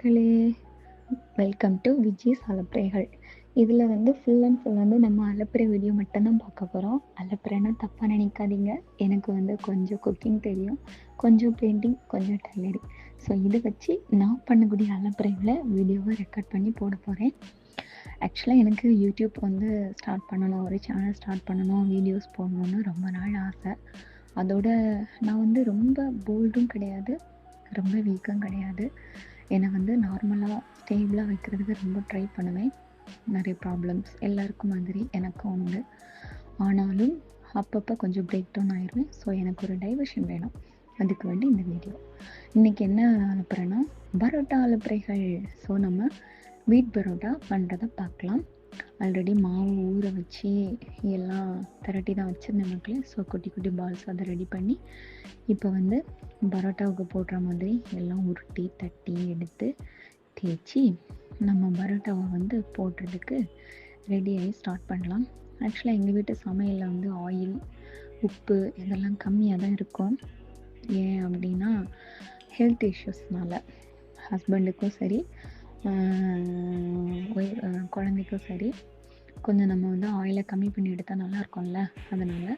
மக்களே! Welcome to Viji's அலப்பறைகள். இதில் ஃபுல் அண்ட் ஃபுல் நம்ம அலப்பறை வீடியோ மட்டும்தான் பார்க்க போகிறோம். அலப்பறைன்னா தப்பாக நினைக்காதீங்க. எனக்கு கொஞ்சம் குக்கிங் தெரியும், கொஞ்சம் பெயிண்டிங், கொஞ்சம் டெய்லரிங். ஸோ இதை வச்சு நான் பண்ணக்கூடிய அலப்பறைகளை வீடியோவை ரெக்கார்ட் பண்ணி போட போகிறேன். ஆக்சுவலாக எனக்கு யூடியூப் ஸ்டார்ட் பண்ணணும், ஒரு சேனல் ஸ்டார்ட் பண்ணணும், வீடியோஸ் போடணுன்னு ரொம்ப நாள் ஆசை. அதோட நான் ரொம்ப போல்டும் கிடையாது, ரொம்ப வீக்கும் கிடையாது. என்னை நார்மலாக ஸ்டேபிளாக வைக்கிறதுக்கு ரொம்ப ட்ரை பண்ணுவேன். நிறைய ப்ராப்ளம்ஸ் எல்லாருக்கும் மாதிரி எனக்கும் உண்டு. ஆனாலும் அப்பப்போ கொஞ்சம் பிரேக் டவுன் ஆயிடுவேன். ஸோ எனக்கு ஒரு டைவர்ஷன் வேணும். அதுக்கு வேண்டி இந்த வீடியோ. இன்றைக்கி என்ன அனுப்புகிறேன்னா பரோட்டா அனுப்புறைகள். ஸோ நம்ம வீட் பரோட்டா பண்ணுறதை பார்க்கலாம். ஆல்ரெடி மாவு ஊற வச்சு எல்லாம் திரட்டி தான் வச்சுருந்தேன் மக்களே. ஸோ குட்டி குட்டி பால்ஸ் அதை ரெடி பண்ணி இப்போ பரோட்டாவுக்கு போடுற மாதிரி எல்லாம் உருட்டி தட்டி எடுத்து தேய்ச்சி நம்ம பரோட்டாவை போடுறதுக்கு ரெடியாகி ஸ்டார்ட் பண்ணலாம். ஆக்சுவலாக எங்கள் வீட்டு சமையலில் ஆயில், உப்பு இதெல்லாம் கம்மியாக தான் இருக்கும். ஏன் அப்படின்னா ஹெல்த் இஷ்யூஸ்னால ஹஸ்பண்டுக்கும் சரி குழந்தைக்கும் சரி கொஞ்சம் நம்ம ஆயிலை கம்மி பண்ணி எடுத்தால் நல்லா இருக்கும்ல, அதனால்.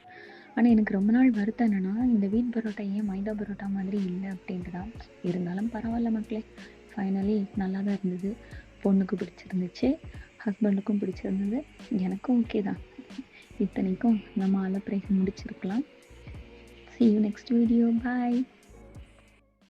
ஆனால் எனக்கு ரொம்ப நாள் வருத்தம் என்னென்னா இந்த வீட் பரோட்டா ஏன் மைதா பரோட்டா மாதிரி இல்லை அப்படின்ட்டு தான். இருந்தாலும் பரவாயில்ல மக்களே, ஃபைனலி நல்லா தான் இருந்தது. பொண்ணுக்கு பிடிச்சிருந்துச்சு, ஹஸ்பண்டுக்கும் பிடிச்சிருந்தது, எனக்கும் ஓகே தான். இத்தனைக்கும் நம்ம அலப்பறைகள் முடிச்சிருக்கலாம். See you next video. Bye.